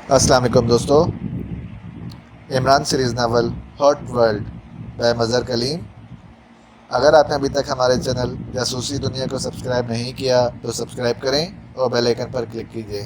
السلام علیکم دوستو، Imran series novel hot world by Mazhar Kaleem. اگر آپ نے ابھی تک ہمارے چینل جاسوسی دنیا کو سبسکرائب نہیں کیا تو سبسکرائب کریں اور بیل آئیکن پر کلک کیجیے۔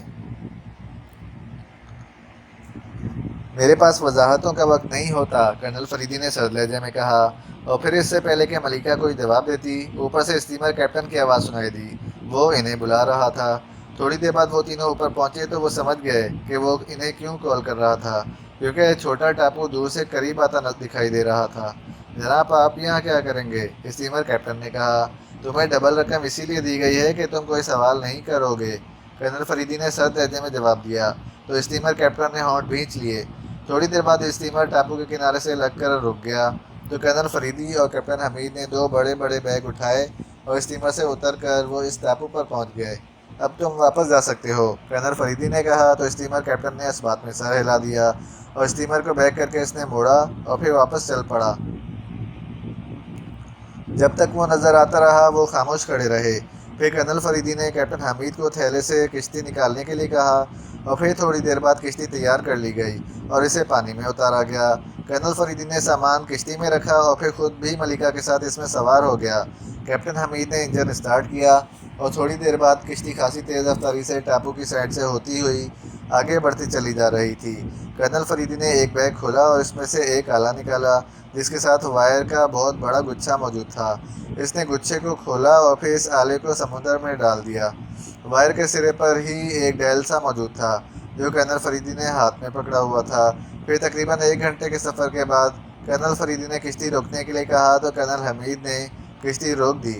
میرے پاس وضاحتوں کا وقت نہیں ہوتا، کرنل فریدی نے سرد لہجے میں کہا، اور پھر اس سے پہلے کہ ملکہ کوئی جواب دیتی، اوپر سے اسٹیمر کیپٹن کی آواز سنائی دی۔ وہ انہیں بلا رہا تھا۔ تھوڑی دیر بعد وہ تینوں اوپر پہنچے تو وہ سمجھ گئے کہ وہ انہیں کیوں کال کر رہا تھا، کیونکہ چھوٹا ٹاپو دور سے قریب آتا دکھائی دے رہا تھا۔ جناب، آپ یہاں کیا کریں گے؟ اسٹیمر کیپٹن نے کہا۔ تمہیں ڈبل رقم اسی لیے دی گئی ہے کہ تم کوئی سوال نہیں کرو گے، کرنل فریدی نے سرد لہجے میں جواب دیا۔ تو اسٹیمر کیپٹن نے ہونٹ بھینچ لیے۔ تھوڑی دیر بعد اسٹیمر ٹاپو کے کنارے سے لگ کر رک گیا تو کرنل فریدی اور کیپٹن حمید نے دو بڑے بڑے بیگ اٹھائے اور اسٹیمر سے اتر کر وہ اس ٹاپو پر پہنچ گئے۔ اب تم واپس جا سکتے ہو، کرنل فریدی نے کہا تو اسٹیمر کیپٹن نے اس بات میں سر ہلا دیا اور اسٹیمر کو بیک کر کے اس نے موڑا اور پھر واپس چل پڑا۔ جب تک وہ نظر آتا رہا وہ خاموش کھڑے رہے۔ پھر کرنل فریدی نے کیپٹن حمید کو تھیلے سے کشتی نکالنے کے لیے کہا اور پھر تھوڑی دیر بعد کشتی تیار کر لی گئی اور اسے پانی میں اتارا گیا۔ کرنل فریدی نے سامان کشتی میں رکھا اور پھر خود بھی ملکہ کے ساتھ اس میں سوار ہو گیا۔ کیپٹن حمید نے انجن اسٹارٹ کیا اور تھوڑی دیر بعد کشتی خاصی تیز رفتاری سے ٹاپو کی سائڈ سے ہوتی ہوئی آگے بڑھتی چلی جا رہی تھی۔ کرنل فریدی نے ایک بیگ کھولا اور اس میں سے ایک آلہ نکالا جس کے ساتھ وائر کا بہت بڑا گچھا موجود تھا۔ اس نے گچھے کو کھولا اور پھر اس آلے کو سمندر میں ڈال دیا۔ وائر کے سرے پر ہی ایک ڈیل سا موجود تھا جو کرنل فریدی نے ہاتھ میں پکڑا ہوا تھا۔ پھر تقریباً 1 گھنٹے کے سفر کے بعد کرنل فریدی نے کشتی روکنے کے لیے کہا تو کرنل حمید نے کشتی روک دی۔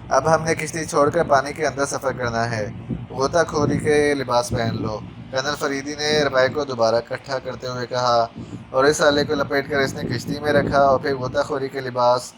اب ہم نے کشتی چھوڑ کر پانی کے اندر سفر کرنا ہے، غوطہ خوری کے لباس پہن لو، کرنل فریدی نے ربائی کو دوبارہ اکٹھا کرتے ہوئے کہا، اور اس آلے کو لپیٹ کر اس نے کشتی میں رکھا اور پھر غوطہ خوری کے لباس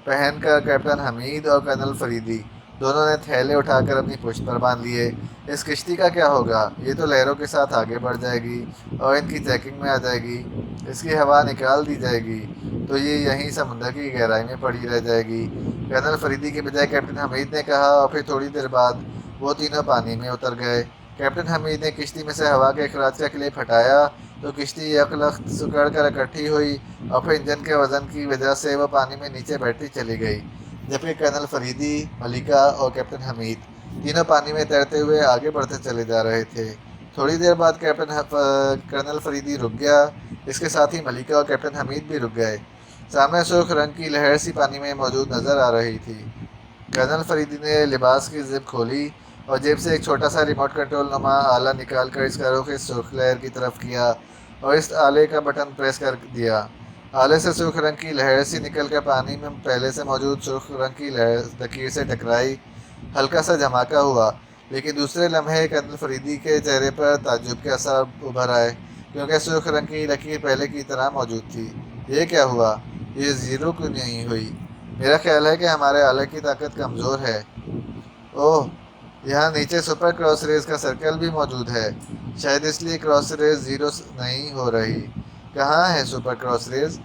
پہن کر کیپٹن حمید اور کرنل فریدی دونوں نے تھیلے اٹھا کر اپنی پشت پر باندھ لیے۔ اس کشتی کا کیا ہوگا؟ یہ تو لہروں کے ساتھ آگے بڑھ جائے گی اور ان کی چیکنگ میں آ جائے گی۔ اس کی ہوا نکال دی جائے گی تو یہ یہیں سمندر کی گہرائی میں پڑی رہ جائے گی، کرنل فریدی کے بجائے کیپٹن حمید نے کہا، اور پھر تھوڑی دیر بعد وہ تینوں پانی میں اتر گئے۔ کیپٹن حمید نے کشتی میں سے ہوا کے اخراج کا کلپ ہٹایا تو کشتی یک لخت سکڑ کر اکٹھی ہوئی اور پھر انجن کے وزن کی وجہ سے وہ پانی میں نیچے بیٹھتی چلی گئی، جبکہ کرنل فریدی، ملکہ اور کیپٹن حمید تینوں پانی میں تیرتے ہوئے آگے بڑھتے چلے جا رہے تھے۔ تھوڑی دیر بعد کرنل فریدی رک گیا، اس کے ساتھ ہی ملکہ اور کیپٹن حمید بھی رک گئے۔ سامنے سرخ رنگ کی لہر سی پانی میں موجود نظر آ رہی تھی۔ کرنل فریدی نے لباس کی زپ کھولی اور جیب سے ایک چھوٹا سا ریموٹ کنٹرول نما آلہ نکال کر اس کا رخ اس سرخ لہر کی طرف کیا اور اس آلے کا بٹن پریس کر دیا۔ آلے سے سرخ رنگ کی لہر سی نکل کر پانی میں پہلے سے موجود سرخ رنگ کی لکیر سے ٹکرائی۔ ہلکا سا دھماکہ ہوا، لیکن دوسرے لمحے کرنل فریدی کے چہرے پر تعجب کے آثار ابھر آئے، کیونکہ سرخ رنگ کی لکیر پہلے کی طرح موجود تھی۔ یہ کیا ہوا؟ یہ زیرو کیوں نہیں ہوئی؟ میرا خیال ہے کہ ہمارے آلے کی طاقت کمزور ہے۔ اوہ، یہاں نیچے سپر کراس ریز کا سرکل بھی موجود ہے، شاید اس لیے کراس ریز زیرو نہیں ہو رہی۔ کہاں ہے سپر کراس ریز؟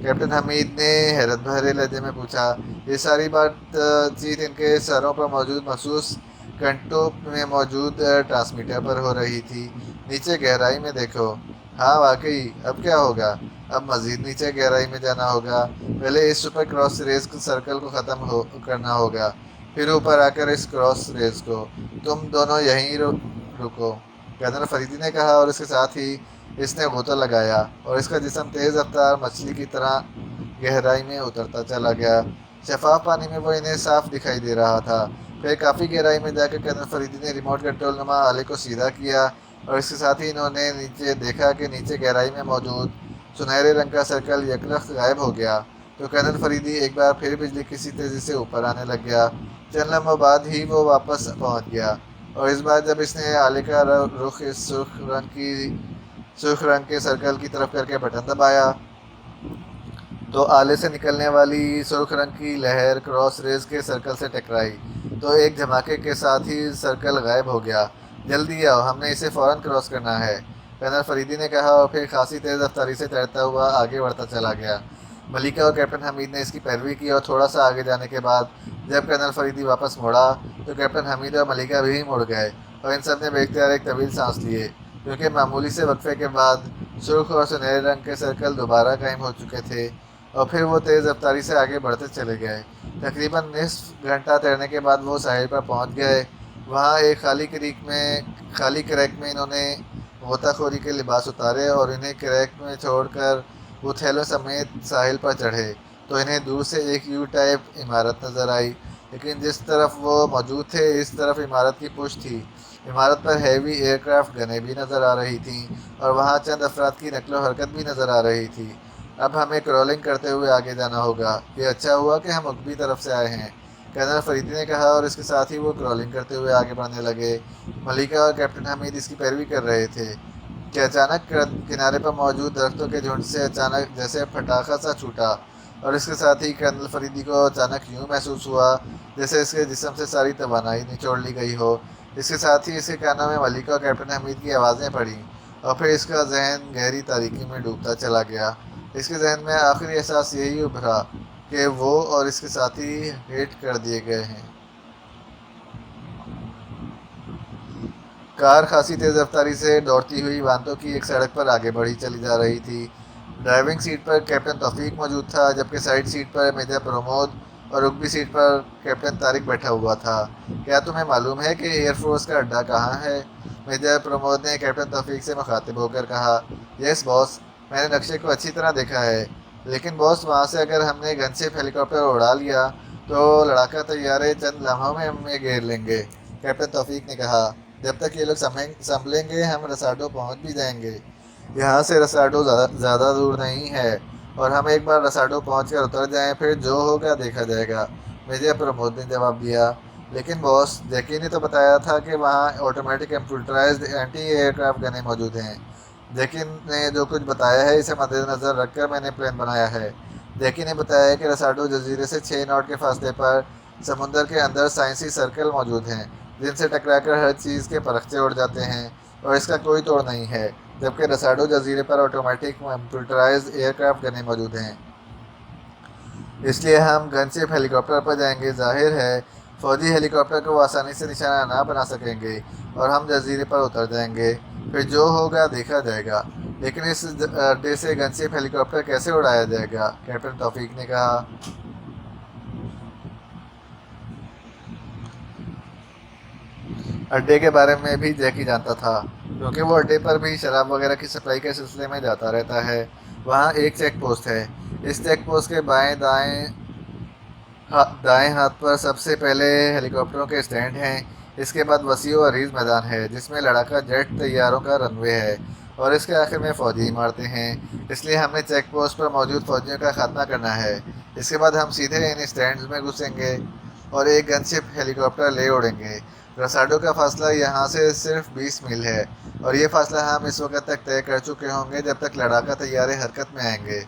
کیپٹن حمید نے حیرت بھرے لہجے میں پوچھا۔ یہ ساری بات چیت ان کے سروں پر موجود مخصوص کنٹرول میں موجود ٹرانسمیٹر پر ہو رہی تھی۔ نیچے گہرائی میں دیکھو۔ ہاں واقعی، اب کیا ہوگا؟ اب مزید نیچے گہرائی میں جانا ہوگا۔ پہلے اس سپر کراس ریز سرکل کو ختم کرنا ہوگا، پھر اوپر آ کر اس کراس ریز کو۔ تم دونوں یہیں رکو، کرنل فریدی نے کہا، اور اس کے ساتھ ہی اس نے غوطہ لگایا اور اس کا جسم تیز رفتار مچھلی کی طرح گہرائی میں اترتا چلا گیا۔ شفاف پانی میں وہ انہیں صاف دکھائی دے رہا تھا۔ پھر کافی گہرائی میں جا کر کرنل فریدی نے ریموٹ کنٹرول نما آلے کو سیدھا کیا اور اس کے ساتھ ہی انہوں نے نیچے دیکھا کہ نیچے گہرائی میں موجود سنہرے رنگ کا سرکل یکلخت غائب ہو گیا۔ تو کرنل فریدی ایک بار پھر بجلی کسی تیزی سے اوپر آنے لگ گیا۔ چند لمحوں بعد ہی وہ واپس پہنچ گیا، اور اس بار جب اس نے آلے کا رخ اس سرخ رنگ کے سرکل کی طرف کر کے بٹن دبایا تو آلے سے نکلنے والی سرخ رنگ کی لہر کراس ریز کے سرکل سے ٹکرائی تو ایک دھماکے کے ساتھ ہی سرکل غائب ہو گیا۔ جلدی آؤ، ہم نے اسے فوراً کراس کرنا ہے، کرنل فریدی نے کہا، اور پھر خاصی تیز رفتاری سے تیرتا ہوا آگے بڑھتا چلا گیا۔ ملکہ اور کیپٹن حمید نے اس کی پیروی کی اور تھوڑا سا آگے جانے کے بعد جب کرنل فریدی واپس مڑا تو کیپٹن حمید اور ملکہ بھی مڑ گئے اور ان سب نے بے اختیار ایک طویل سانس لیے۔ کیونکہ معمولی سے وقفے کے بعد سرخ اور سنہرے رنگ کے سرکل دوبارہ قائم ہو چکے تھے اور پھر وہ تیز رفتاری سے آگے بڑھتے چلے گئے۔ تقریباً نصف گھنٹہ تیرنے کے بعد وہ ساحل پر پہنچ گئے۔ وہاں ایک خالی کریک میں انہوں نے غوطہ خوری کے لباس اتارے اور انہیں کریک میں چھوڑ کر وہ تھیلوں سمیت ساحل پر چڑھے تو انہیں دور سے ایک یو ٹائپ عمارت نظر آئی، لیکن جس طرف وہ موجود تھے اس طرف عمارت کی پشت تھی۔ عمارت پر ہیوی ایئر کرافٹ گنیں بھی نظر آ رہی تھیں اور وہاں چند افراد کی نقل و حرکت بھی نظر آ رہی تھی۔ اب ہمیں کرولنگ کرتے ہوئے آگے جانا ہوگا۔ یہ اچھا ہوا کہ ہم عقبی طرف سے آئے ہیں، کرنل فریدی نے کہا، اور اس کے ساتھ ہی وہ کرولنگ کرتے ہوئے آگے بڑھنے لگے۔ ملکہ اور کیپٹن حمید اس کی پیروی کر رہے تھے کہ اچانک کنارے پر موجود درختوں کے جھنڈ سے اچانک جیسے پٹاخہ سا چھوٹا، اور اس کے ساتھ ہی کرنل فریدی کو اچانک یوں محسوس ہوا جیسے اس کے جسم سے ساری توانائی نچوڑ لی گئی ہو۔ اس کے ساتھ ہی اس کے کانوں میں ملکہ اور کیپٹن حمید کی آوازیں پڑیں اور پھر اس کا ذہن گہری تاریکی میں ڈوبتا چلا گیا۔ اس کے ذہن میں آخری احساس یہی ابھرا کہ وہ اور اس کے ساتھی ہٹ کر دیے گئے ہیں۔ کار خاصی تیز رفتاری سے دوڑتی ہوئی وانتوں کی ایک سڑک پر آگے بڑھی چلی جا رہی تھی۔ ڈرائیونگ سیٹ پر کیپٹن توفیق موجود تھا، جبکہ سائیڈ سیٹ پر میجر پرمود اور رکبی سیٹ پر کیپٹن طارق بیٹھا ہوا تھا۔ کیا تمہیں معلوم ہے کہ ایئر فورس کا اڈہ کہاں ہے؟ میجر پرمود نے کیپٹن توفیق سے مخاطب ہو کر کہا۔ یس باس، میں نے نقشے کو اچھی طرح دیکھا ہے، لیکن باس وہاں سے اگر ہم نے گن شپ ہیلی کاپٹر اڑا لیا تو لڑاکا طیارے چند لمحوں میں ہمیں گھیر لیں گے، کیپٹن توفیق نے کہا۔ جب تک یہ لوگ سنبھلیں گے ہم رساڈو پہنچ بھی جائیں گے۔ یہاں سے رساڈو زیادہ دور نہیں ہے، اور ہم ایک بار رساڈو پہنچ کر اتر جائیں پھر جو ہوگا دیکھا جائے گا، میجر پرمود نے جواب دیا۔ لیکن باس، جیکی نے تو بتایا تھا کہ وہاں automatic computerized anti aircraft گنیں موجود ہیں۔ جیکی نے جو کچھ بتایا ہے اسے مد نظر رکھ کر میں نے پلان بنایا ہے۔ جیکی نے بتایا کہ رساڈو جزیرے سے 6 ناٹ کے فاصلے پر سمندر کے اندر سائنسی سرکل موجود ہیں جن سے ٹکرا کر ہر چیز کے پرخچے اڑ جاتے ہیں اور اس کا کوئی توڑ نہیں ہے، جبکہ رساڈو جزیرے پر آٹومیٹک کمپیوٹرائزڈ ایئر کرافٹ گنیں موجود ہیں۔ اس لیے ہم گن شپ ہیلی کاپٹر پر جائیں گے۔ ظاہر ہے فوجی ہیلی کاپٹر کو وہ آسانی سے نشانہ نہ بنا سکیں گے اور ہم جزیرے پر اتر جائیں گے، پھر جو ہوگا دیکھا جائے گا۔ لیکن اس اڈے سے گن شپ ہیلی کاپٹر کیسے اڑایا جائے گا؟ کیپٹن توفیق نے کہا۔ اڈے کے بارے میں بھی جیکی جانتا تھا، کیونکہ وہ اڈے پر بھی شراب وغیرہ کی سپلائی کے سلسلے میں جاتا رہتا ہے۔ وہاں ایک چیک پوسٹ ہے۔ اس چیک پوسٹ کے دائیں ہاتھ پر سب سے پہلے ہیلی کاپٹروں کے اسٹینڈ ہیں۔ اس کے بعد وسیع و عریض میدان ہے جس میں لڑاکا جیٹ طیاروں کا رن وے ہے، اور اس کے آخر میں فوجی عمارتیں ہیں۔ اس لیے ہم نے چیک پوسٹ پر موجود فوجیوں کا خاتمہ کرنا ہے۔ اس کے بعد ہم سیدھے ان اسٹینڈز میں گھسیں گے اور ایک گن شپ ہیلی کاپٹر لے اڑیں گے۔ رساڈو کا فاصلہ یہاں سے صرف 20 میل ہے، اور یہ فاصلہ ہم اس وقت تک طے کر چکے ہوں گے جب تک لڑاکا طیارے حرکت میں آئیں گے۔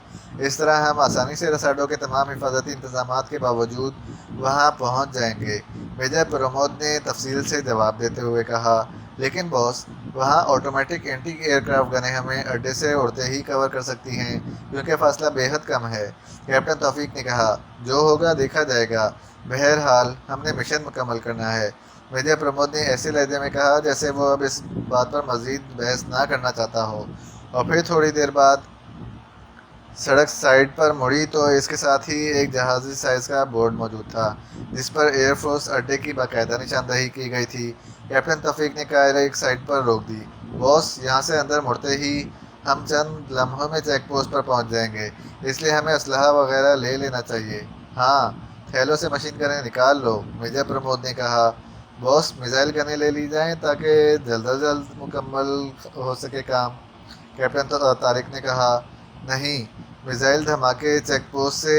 اس طرح ہم آسانی سے رساڈو کے تمام حفاظتی انتظامات کے باوجود وہاں پہنچ جائیں گے، میجر پرمود نے تفصیل سے جواب دیتے ہوئے کہا۔ لیکن باس، وہاں آٹومیٹک اینٹی ایئر کرافٹ گنیں ہمیں اڈے سے اڑتے ہی کور کر سکتی ہیں کیونکہ فاصلہ بے حد کم ہے، کیپٹن توفیق نے کہا۔ جو ہوگا دیکھا جائے گا، بہرحال ہم نے مشن مکمل کرنا ہے، میجر پرمود نے ایسے لہجے میں کہا جیسے وہ اب اس بات پر مزید بحث نہ کرنا چاہتا ہو۔ اور پھر تھوڑی دیر بعد سڑک سائڈ پر مڑی تو اس کے ساتھ ہی ایک جہازی سائز کا بورڈ موجود تھا جس پر ایئر فورس اڈے کی باقاعدہ نشاندہی کی گئی تھی۔ کیپٹن توفیق نے کار ایک سائڈ پر روک دی۔ باس، یہاں سے اندر مڑتے ہی ہم چند لمحوں میں چیک پوسٹ پر پہنچ جائیں گے، اس لیے ہمیں اسلحہ وغیرہ لے لینا چاہیے۔ ہاں، تھیلوں سے مشین گنیں نکال لو، میجر پرمود نے کہا۔ باس، میزائل گنیں لے لی جائیں تاکہ جلد از جلد مکمل ہو سکے کام، کیپٹن طارق نے کہا۔ نہیں، میزائل دھماکے چیک پوسٹ سے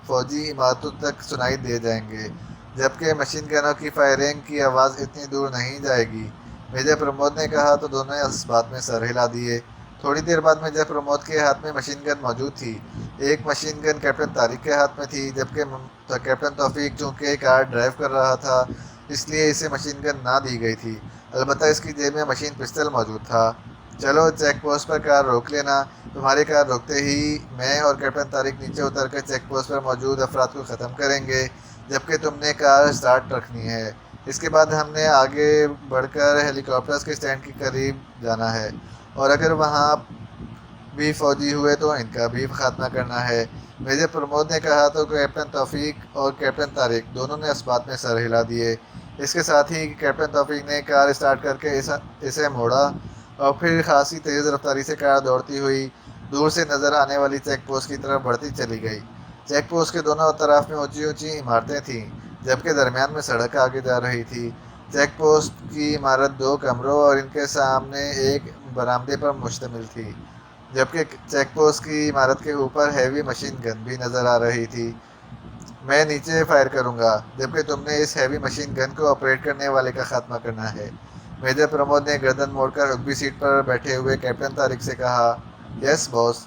فوجی عمارتوں تک سنائی دے جائیں گے، جبکہ مشین گنوں کی فائرنگ کی آواز اتنی دور نہیں جائے گی، میجر پرمود نے کہا تو دونوں نے اس بات میں سر ہلا دیے۔ تھوڑی دیر بعد میجر پرمود کے ہاتھ میں مشین گن موجود تھی۔ ایک مشین گن کیپٹن طارق کے ہاتھ میں تھی، جبکہ کیپٹن توفیق چونکہ کار ڈرائیو کر رہا تھا اس لیے اسے مشین گن نہ دی گئی تھی، البتہ اس کی جیب میں مشین پسٹل موجود تھا۔ چلو، چیک پوسٹ پر کار روک لینا، تمہاری کار روکتے ہی میں اور کیپٹن طارق نیچے اتر کر چیک پوسٹ پر موجود افراد کو ختم کریں گے، جبکہ تم نے کار سٹارٹ رکھنی ہے، اس کے بعد ہم نے آگے بڑھ کر ہیلی کاپٹرز کے اسٹینڈ کے قریب جانا ہے اور اگر وہاں بھی فوجی ہوئے تو ان کا بھی خاتمہ کرنا ہے۔ میجر پرمود نے کہا تو کیپٹن توفیق اور کیپٹن طارق دونوں نے اس بات میں سر ہلا دیے۔ اس کے ساتھ ہی کیپٹن توفیق نے کار اسٹارٹ کر کے اسے موڑا اور پھر خاصی تیز رفتاری سے کار دوڑتی ہوئی دور سے نظر آنے والی چیک پوسٹ کی طرف بڑھتی چلی گئی۔ چیک پوسٹ کے دونوں طرف میں اونچی اونچی عمارتیں تھیں جبکہ درمیان میں سڑک آگے جا رہی تھی۔ چیک پوسٹ کی عمارت 2 کمروں اور ان کے سامنے ایک برآمدے پر مشتمل تھی، جبکہ چیک پوسٹ کی عمارت کے اوپر ہیوی مشین گن بھی نظر آ رہی تھی۔ میں نیچے فائر کروں گا جبکہ تم نے اس ہیوی مشین گن کو آپریٹ کرنے والے کا خاتمہ کرنا ہے۔ میجر پرمود نے گردن موڑ کر عقبی سیٹ پر بیٹھے ہوئے کیپٹن طارق سے کہا۔ یس باس،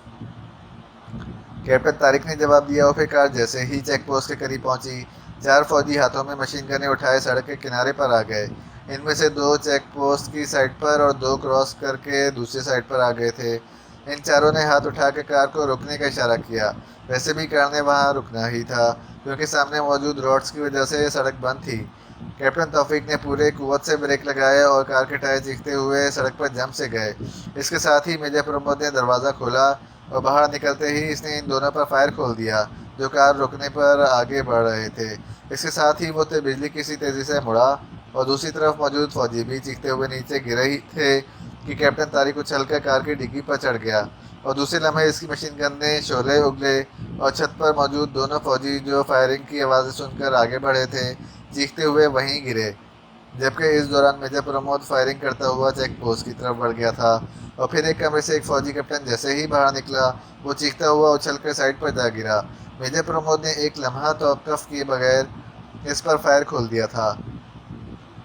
کیپٹن طارق نے جواب دیا اور پھر کار جیسے ہی چیک پوسٹ کے قریب پہنچی 4 فوجی ہاتھوں میں مشین گنیں اٹھائے سڑک کے کنارے پر آ گئے۔ ان میں سے 2 چیک پوسٹ کی سائڈ پر اور 2 کراس کر کے دوسری سائڈ پر آ گئے تھے۔ ان چاروں نے ہاتھ اٹھا کے کار کو روکنے کا اشارہ کیا۔ ویسے بھی کار نے وہاں رکنا ہی تھا کیونکہ سامنے موجود روڈز کی وجہ سے سڑک بند تھی۔ کیپٹن توفیق نے پورے قوت سے بریک لگائے اور کار کے ٹائر چیختے ہوئے سڑک پر جم سے گئے۔ اس کے ساتھ ہی میجر پرمود نے دروازہ کھولا اور باہر نکلتے ہی اس نے ان دونوں پر فائر کھول دیا جو کار روکنے پر آگے بڑھ رہے تھے۔ اس کے ساتھ ہی وہ بجلی کسی تیزی سے مڑا اور دوسری طرف موجود فوجی بھی چیختے ہوئے نیچے گرے ہی تھے کہ کیپٹن طارق اچھل کر کار کی ڈگی پر چڑھ گیا اور دوسرے لمحے اس کی مشین گن نے شعلے اگلے اور چھت پر موجود دونوں فوجی جو فائرنگ کی آوازیں سن کر آگے بڑھے تھے چیختے ہوئے وہیں گرے، جبکہ اس دوران میجر پرمود فائرنگ کرتا ہوا چیک پوسٹ کی طرف بڑھ گیا تھا اور پھر ایک کمرے سے ایک فوجی کیپٹن جیسے ہی باہر نکلا وہ چیختا ہوا اچھل کر سائڈ پر جا گرا۔ میجر پرمود نے ایک لمحہ توقف کیے بغیر اس پر فائر کھول دیا تھا۔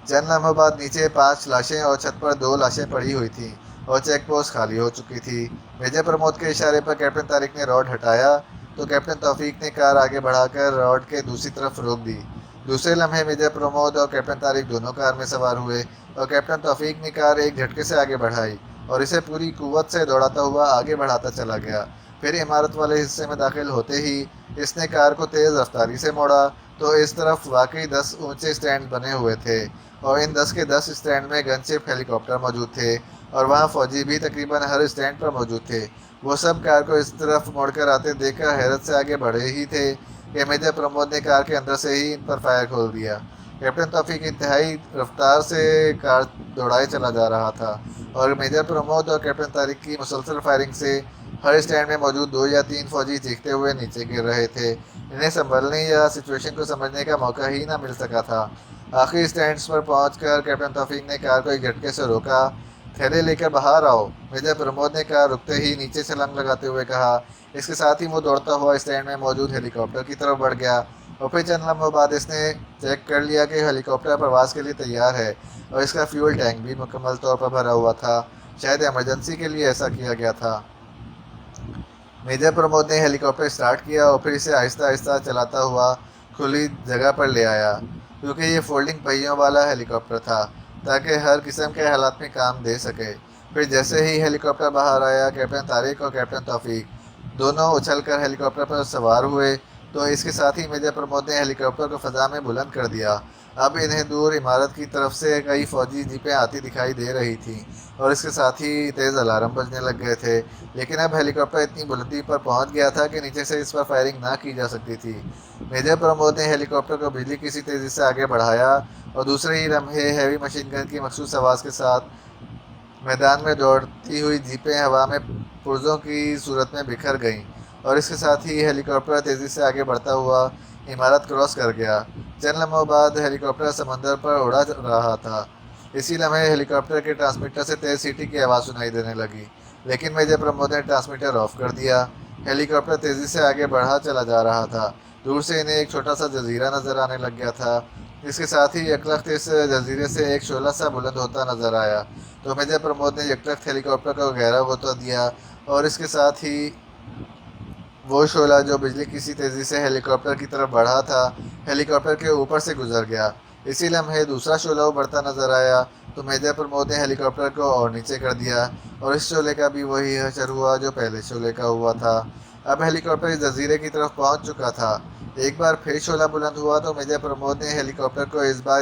چند لمحوں بعد نیچے 5 لاشیں اور چھت پر 2 لاشیں پڑی ہوئی تھیں اور چیک پوسٹ خالی ہو چکی تھی۔ میجر پرمود کے اشارے پر کیپٹن طارق نے راڈ ہٹایا تو کیپٹن توفیق نے کار آگے بڑھا کر راڈ کے دوسری طرف روک دی۔ دوسرے لمحے میجر پرمود اور کیپٹن طارق دونوں کار میں سوار ہوئے اور کیپٹن توفیق نے کار ایک جھٹکے سے آگے بڑھائی اور اسے پوری قوت سے دوڑاتا ہوا آگے بڑھاتا چلا گیا۔ پھر عمارت والے حصے میں داخل ہوتے ہی اس نے کار کو تیز رفتاری سے موڑا تو اس طرف واقعی 10 اونچے اسٹینڈ بنے ہوئے تھے اور ان 10 کے 10 اسٹینڈ میں گن شپ ہیلی کاپٹر موجود تھے اور وہاں فوجی بھی تقریباً ہر اسٹینڈ پر موجود تھے۔ وہ سب کار کو اس طرف موڑ کر آتے دیکھ کر حیرت سے آگے بڑھے ہی تھے کہ میجر پرمود نے کار کے اندر سے ہی ان پر فائر کھول دیا۔ کیپٹن توفیق انتہائی رفتار سے کار دوڑائے چلا جا رہا تھا اور میجر پرمود اور کیپٹن طارق کی مسلسل فائرنگ سے ہر اسٹینڈ میں موجود 2 یا 3 فوجی چیختے ہوئے نیچے گر رہے تھے۔ انہیں سنبھلنے یا سچویشن کو سمجھنے کا موقع ہی نہ مل سکا تھا۔ آخری اسٹینڈز پر پہنچ کر کیپٹن توفیق نے کار کو ایک جھٹکے سے روکا۔ تھیلے لے کر باہر آؤ، میجر پرمود نے کار رکتے ہی نیچے چھلانگ لگاتے ہوئے کہا۔ اس کے ساتھ ہی وہ دوڑتا ہوا اسٹینڈ میں موجود ہیلی کاپٹر کی طرف بڑھ گیا اور پھر چند لمحوں بعد اس نے چیک کر لیا کہ ہیلی کاپٹر پرواز کے لیے تیار ہے اور اس کا فیول ٹینک بھی مکمل طور پر بھرا ہوا تھا۔ شاید ایمرجنسی کے لیے ایسا کیا گیا تھا۔ میجر پرمود نے ہیلی کاپٹر اسٹارٹ کیا اور پھر اسے آہستہ آہستہ چلاتا ہوا کھلی جگہ پر لے آیا کیونکہ یہ فولڈنگ پہیوں والا ہیلی کاپٹر تھا تاکہ ہر قسم کے حالات میں کام دے سکے۔ پھر جیسے ہی ہیلی کاپٹر باہر آیا کیپٹن طارق اور کیپٹن توفیق دونوں اچھل کر ہیلی کاپٹر پر سوار ہوئے تو اس کے ساتھ ہی میجر پرمود نے ہیلی کاپٹر کو فضا میں بلند کر دیا۔ اب انہیں دور عمارت کی طرف سے کئی فوجی جیپیں آتی دکھائی دے رہی تھیں اور اس کے ساتھ ہی تیز الارم بجنے لگ گئے تھے، لیکن اب ہیلی کاپٹر اتنی بلندی پر پہنچ گیا تھا کہ نیچے سے اس پر فائرنگ نہ کی جا سکتی تھی۔ میجر پرمود نے ہیلی کاپٹر کو بجلی کسی تیزی سے آگے بڑھایا اور دوسرے ہی لمحے ہیوی مشین گن کی مخصوص آواز کے ساتھ میدان میں دوڑتی ہوئی جیپیں ہوا میں پرزوں کی صورت میں بکھر گئیں اور اس کے ساتھ ہی ہیلی کاپٹر تیزی سے آگے بڑھتا ہوا عمارت کراس کر گیا۔ چند لمحوں بعد ہیلی کاپٹر سمندر پر اڑا رہا تھا۔ اسی لمحے ہیلی کاپٹر کے ٹرانسمیٹر سے تیز سیٹی کی آواز سنائی دینے لگی، لیکن میجر پرمود نے ٹرانسمیٹر آف کر دیا۔ ہیلی کاپٹر تیزی سے آگے بڑھا چلا جا رہا تھا۔ دور سے انہیں ایک چھوٹا سا جزیرہ نظر آنے لگ گیا تھا۔ اس کے ساتھ ہی یکلخت اس جزیرے سے ایک شعلہ سا بلند ہوتا نظر آیا تو میجر پرمود نے یکلخت ہیلی کاپٹر کو گہرا غوطہ دیا اور اس کے ساتھ ہی وہ شعلہ جو بجلی کسی تیزی سے ہیلی کاپٹر کی طرف بڑھا تھا ہیلی کاپٹر کے اوپر سے گزر گیا۔ اسی لمحے دوسرا شعلہ بڑھتا نظر آیا تو میجر پرمود نے ہیلی کاپٹر کو اور نیچے کر دیا اور اس شعلے کا بھی وہی حشر ہوا جو پہلے شعلے کا ہوا تھا۔ اب ہیلی کاپٹر اس جزیرے کی طرف پہنچ چکا تھا۔ ایک بار پھر شعلہ بلند ہوا تو میجر پرمود نے ہیلی کاپٹر کو اس بار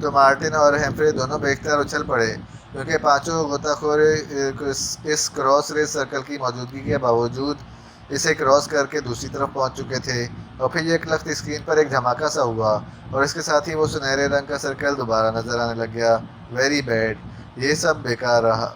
تو مارٹن اور ہیمفرے دونوں بے اختیار اچھل پڑے، کیونکہ پانچوں غوطہ خور اس کراس ریس سرکل کی موجودگی کے باوجود اسے کراس کر کے دوسری طرف پہنچ چکے تھے۔ اور پھر ایک لخت اسکرین پر ایک دھماکہ سا ہوا اور اس کے ساتھ ہی وہ سنہرے رنگ کا سرکل دوبارہ نظر آنے لگ گیا۔ ویری بیڈ، یہ سب بیکار رہا،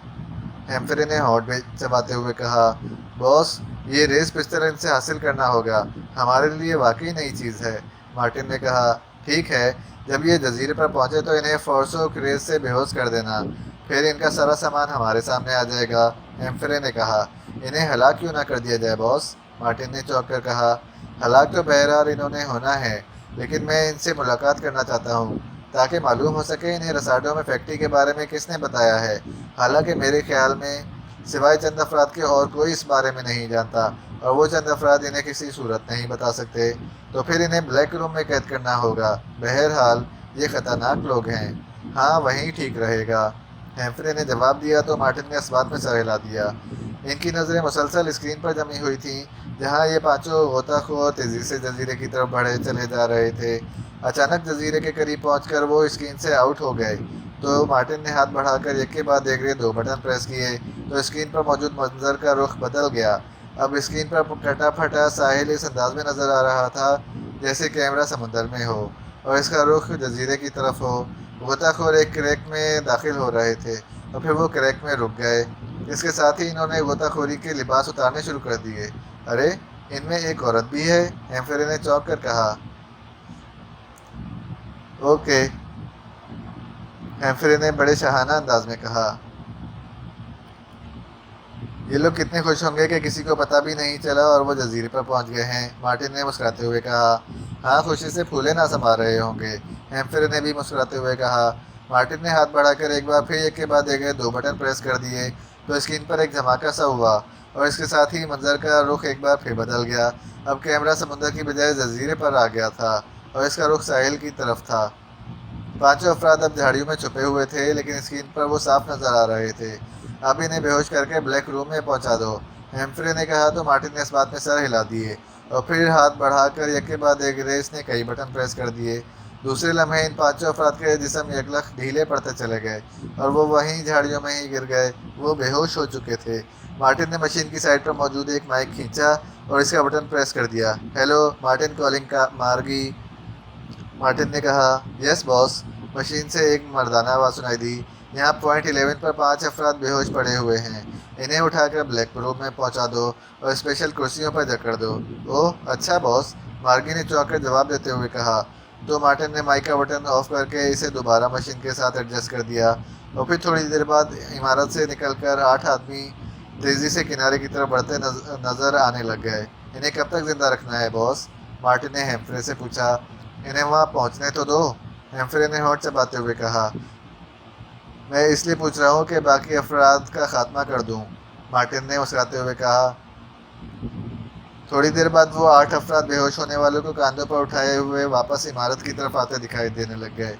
ہیمفرے نے ہونٹ چباتے ہوئے کہا۔ باس، یہ ریس پستل ان سے حاصل کرنا ہوگا، ہمارے لیے واقعی نئی چیز ہے، مارٹن نے کہا۔ ٹھیک ہے، جب یہ جزیرے پر پہنچے تو انہیں فورسو کریز سے بے ہوش کر دینا، پھر ان کا سارا سامان ہمارے سامنے آ جائے گا، ہیمفرے نے کہا۔ انہیں ہلاک کیوں نہ کر دیا جائے باس، مارٹن نے چونک کر کہا۔ ہلاک تو بہرحال انہوں نے ہونا ہے، لیکن میں ان سے ملاقات کرنا چاہتا ہوں تاکہ معلوم ہو سکے انہیں رساڈو میں فیکٹری کے بارے میں کس نے بتایا ہے۔ حالانکہ میرے خیال میں سوائے چند افراد کے اور کوئی اس بارے میں نہیں جانتا، اور وہ چند افراد انہیں کسی صورت نہیں بتا سکتے، تو پھر انہیں بلیک روم میں قید کرنا ہوگا۔ بہرحال یہ خطرناک لوگ ہیں۔ ہاں، وہیں ٹھیک رہے گا، ہیمفرے نے جواب دیا تو مارٹن نے اس بات میں سر ہلا دیا۔ ان کی نظریں مسلسل اسکرین پر جمی ہوئی تھیں، جہاں یہ پانچوں غوطہ خور تیزی سے جزیرے کی طرف بڑھے چلے جا رہے تھے۔ اچانک جزیرے کے قریب پہنچ کر وہ اسکرین سے آؤٹ ہو گئے تو مارٹن نے ہاتھ بڑھا کر ایک کے بعد ایک 2 بٹن پریس کیے تو اسکرین پر موجود منظر کا رخ بدل گیا۔ اب اسکرین پر کٹا پھٹا ساحل اس انداز میں نظر آ رہا تھا جیسے کیمرہ سمندر میں ہو اور اس کا رخ جزیرے کی طرف ہو۔ غوطہ خور ایک کریک میں داخل ہو رہے تھے اور پھر وہ کریک میں رک گئے۔ اس کے ساتھ ہی انہوں نے غوطہ خوری کے لباس اتارنے شروع کر دیے۔ ارے، ان میں ایک عورت بھی ہے، ہیمفرے نے چونک کر کہا۔ اوکے، ہیمفرے نے بڑے شاہانہ انداز میں کہا۔ یہ لوگ کتنے خوش ہوں گے کہ کسی کو پتہ بھی نہیں چلا اور وہ جزیرے پر پہنچ گئے ہیں، مارٹن نے مسکراتے ہوئے کہا۔ ہاں، خوشی سے پھولے نہ سما رہے ہوں گے، ہیمفرے نے بھی مسکراتے ہوئے کہا۔ مارٹن نے ہاتھ بڑھا کر ایک بار پھر ایک کے بعد ایک 2 بٹن پریس کر دیے تو اسکرین پر ایک دھماکہ سا ہوا اور اس کے ساتھ ہی منظر کا رخ ایک بار پھر بدل گیا۔ اب کیمرہ سمندر کی بجائے جزیرے پر آ گیا تھا اور اس کا رخ ساحل کی طرف تھا۔ پانچوں افراد اب جھاڑیوں میں چھپے ہوئے تھے، لیکن اسکرین پر وہ صاف نظر آ رہے تھے۔ اب انہیں بے ہوش کر کے بلیک روم میں پہنچا دو، ہیمفرے نے کہا تو مارٹن نے اس بات میں سر ہلا دیے اور پھر ہاتھ بڑھا کر ایک کے بعد ایک ریس نے کئی بٹن پریس کر دیے۔ دوسرے لمحے ان پانچوں افراد کے جسم یکلخت ڈھیلے پڑتے چلے گئے اور وہ وہیں جھاڑیوں میں ہی گر گئے۔ وہ بے ہوش ہو چکے تھے۔ مارٹن نے مشین کی سائڈ پر موجود ایک مائک کھینچا اور اس کا بٹن پریس کر دیا۔ ہیلو، مارٹن کالنگ کا مارگی، مارٹن نے کہا۔ یس باس، مشین سے ایک مردانہ آواز سنائی دی۔ یہاں پوائنٹ 11 پر 5 افراد بے ہوش پڑے ہوئے ہیں، انہیں اٹھا کر بلیک روم میں پہنچا دو اور اسپیشل کرسیوں پر جکڑ دو۔ اوہ اچھا باس، مارگی نے چونک کر جواب دیتے ہوئے کہا تو مارٹن نے مائک کا بٹن آف کر کے اسے دوبارہ مشین کے ساتھ ایڈجسٹ کر دیا اور پھر تھوڑی دیر بعد عمارت سے نکل کر 8 آدمی تیزی سے کنارے کی طرف بڑھتے نظر آنے لگ گئے۔ انہیں کب تک زندہ رکھنا ہے باس، مارٹن نے ہیمفرے سے پوچھا۔ انہیں وہاں پہنچنے تو دو، ہیمفرے نے ہونٹ چباتے ہوئے کہا۔ میں اس لیے پوچھ رہا ہوں کہ باقی افراد کا خاتمہ کر دوں، مارٹن نے مسکراتے ہوئے کہا۔ تھوڑی دیر بعد وہ 8 افراد بے ہوش ہونے والوں کو کاندھوں پر اٹھائے ہوئے واپس عمارت کی طرف آتے دکھائی دینے لگ گئے۔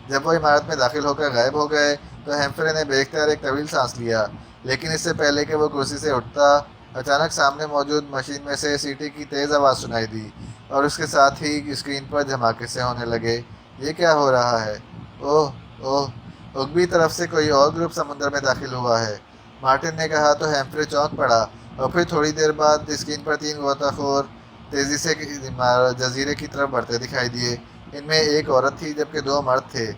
جب وہ عمارت میں داخل ہو کر غائب ہو گئے تو ہیمفرے نے بے اختیار ایک طویل سانس لیا، لیکن اس سے پہلے کہ وہ کرسی سے اٹھتا، اچانک سامنے موجود مشین میں سے سیٹی کی تیز آواز سنائی دی اور اس کے ساتھ ہی اسکرین پر دھماکے سے ہونے لگے۔ یہ کیا ہو رہا ہے؟ اوہ اوہ، اگبی طرف سے کوئی اور گروپ سمندر میں داخل ہوا ہے، مارٹن نے کہا تو ہیمفرے چونک پڑا اور پھر تھوڑی دیر بعد اسکرین پر 3 غوطہ خور تیزی سے جزیرے کی طرف بڑھتے دکھائی دیے۔ ان میں ایک عورت تھی جبکہ 2 مرد تھے۔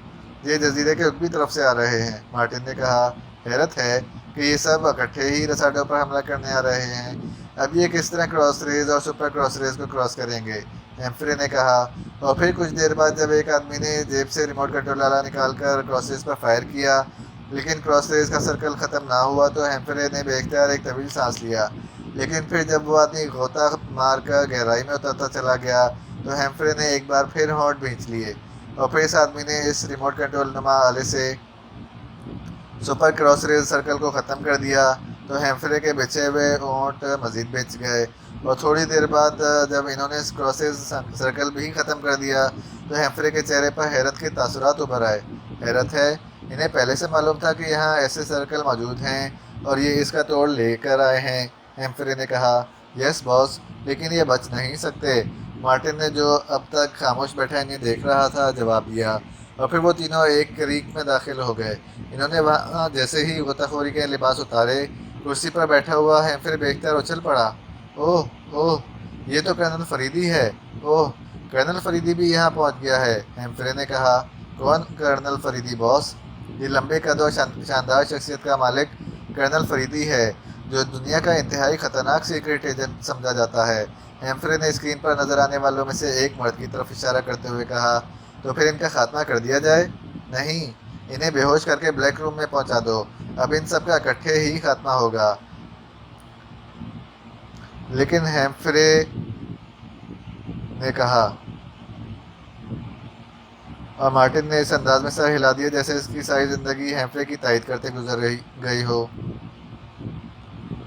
یہ جزیرے کے اگبی طرف سے آ رہے ہیں، مارٹن نے کہا۔ حیرت ہے کہ یہ سب اکٹھے ہی رساڈو پر حملہ کرنے آ رہے ہیں۔ اب یہ کس طرح کراس ریز اور سپر کراس ریز کو کراس کریں گے، ہیمفرے نے کہا۔ اور پھر کچھ دیر بعد جب ایک آدمی نے جیب سے ریموٹ کنٹرول آلہ نکال کر کراس ریز پر فائر کیا لیکن کراس ریز کا سرکل ختم نہ ہوا تو ہیمفرے نے بے اختیار ایک طویل سانس لیا۔ لیکن پھر جب وہ آدمی غوطہ مار کر گہرائی میں اترتا چلا گیا تو ہیمفرے نے ایک بار پھر ہونٹ بھینچ لیے اور پھر اس آدمی نے اس ریموٹ کنٹرول نما آلے سے سپر کراس ریز سرکل کو ختم کر دیا تو ہیمفرے کے بچے ہوئے ہونٹ مزید بچ گئے اور تھوڑی دیر بعد جب انہوں نے کراس ریز سرکل بھی ختم کر دیا تو ہیمفرے کے چہرے پر حیرت کے تاثرات ابھر آئے۔ حیرت ہے، انہیں پہلے سے معلوم تھا کہ یہاں ایسے سرکل موجود ہیں اور یہ اس کا توڑ لے کر آئے ہیں، ہیمفرے نے کہا۔ یس باس، لیکن یہ بچ نہیں سکتے، مارٹن نے جو اب تک خاموش بیٹھا انہیں دیکھ رہا تھا جواب دیا۔ اور پھر وہ تینوں ایک کریک میں داخل ہو گئے۔ انہوں نے وہاں جیسے ہی غوطہ خوری کے لباس اتارے، کرسی پر بیٹھا ہوا ہیمفرے بیچتا اچھل پڑا۔ اوہ اوہ، یہ تو کرنل فریدی ہے۔ اوہ، کرنل فریدی بھی یہاں پہنچ گیا ہے، ہیمفرے نے کہا۔ کون کرنل فریدی باس؟ یہ لمبے قد اور شاندار شخصیت کا مالک کرنل فریدی ہے، جو دنیا کا انتہائی خطرناک سیکرٹ ایجنٹ سمجھا جاتا ہے۔ ہیمفرے نے اسکرین پر نظر آنے والوں میں سے ایک مرد کی طرف اشارہ کرتے ہوئے کہا۔ تو پھر ان کا خاتمہ کر دیا جائے؟ نہیں، انہیں بے ہوش کر کے بلیک روم میں پہنچا دو۔ اب ان سب کا اکٹھے ہی خاتمہ ہوگا۔ لیکن ہیمفرے نے کہا، اور مارٹن نے اس انداز میں سر ہلا دیا جیسے اس کی ساری زندگی ہیمفرے کی تائید کرتے گزر گئی ہو۔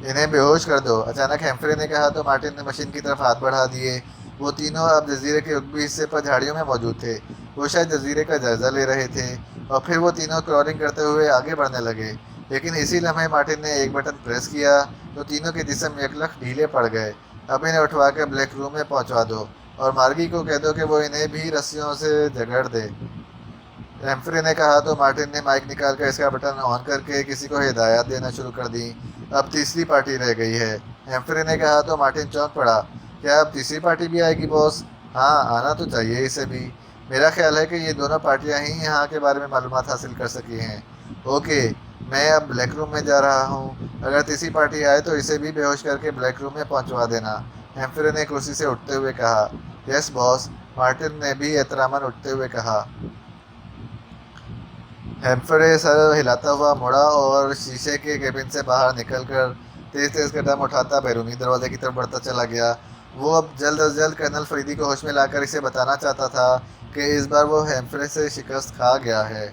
انہیں بے ہوش کر دو، اچانک ہیمفرے نے کہا تو مارٹن نے مشین کی طرف ہاتھ بڑھا دیے۔ وہ تینوں اب جزیرے کے قطبی حصے پر جھاڑیوں میں موجود تھے۔ وہ شاید جزیرے کا جائزہ لے رہے تھے، اور پھر وہ تینوں کرالنگ کرتے ہوئے آگے بڑھنے لگے۔ لیکن اسی لمحے مارٹن نے ایک بٹن پریس کیا تو تینوں کے جسم یکلخت ڈھیلے پڑ گئے۔ اب انہیں اٹھوا کے بلیک روم میں پہنچوا دو، اور مارگی کو کہہ دو کہ وہ انہیں بھی رسیوں سے جگڑ دے۔ ہیمفرے نے کہا تو مارٹن نے مائک نکال کر اس کا بٹن آن کر کے کسی کو ہدایات دینا شروع کر دی۔ اب تیسری پارٹی رہ گئی ہے، ہیمفرے نے کہا تو مارٹن چونک پڑا۔ کیا اب تیسری پارٹی بھی آئے گی باس؟ ہاں، آنا تو چاہیے اسے بھی۔ میرا خیال ہے کہ یہ دونوں پارٹیاں ہی یہاں کے بارے میں معلومات حاصل کر سکی ہیں۔ اوکے، میں اب بلیک روم میں جا رہا ہوں۔ اگر تیسری پارٹی آئے تو اسے بھی بے ہوش کر کے بلیک روم میں پہنچوا دینا، ہیمفرے نے کرسی سے اٹھتے ہوئے کہا۔ یس باس، مارٹن نے بھی احتراماً اٹھتے ہوئے کہا۔ ہیمفرے سر ہلاتا ہوا مڑا اور شیشے کے کیبن سے باہر نکل کر تیز تیز قدم اٹھاتا بیرونی دروازے کی طرف بڑھتا چلا گیا۔ وہ اب جلد از جلد کرنل فریدی کو ہوش میں لا کر اسے بتانا چاہتا تھا کہ اس بار وہ ہیمفرے سے شکست کھا گیا ہے۔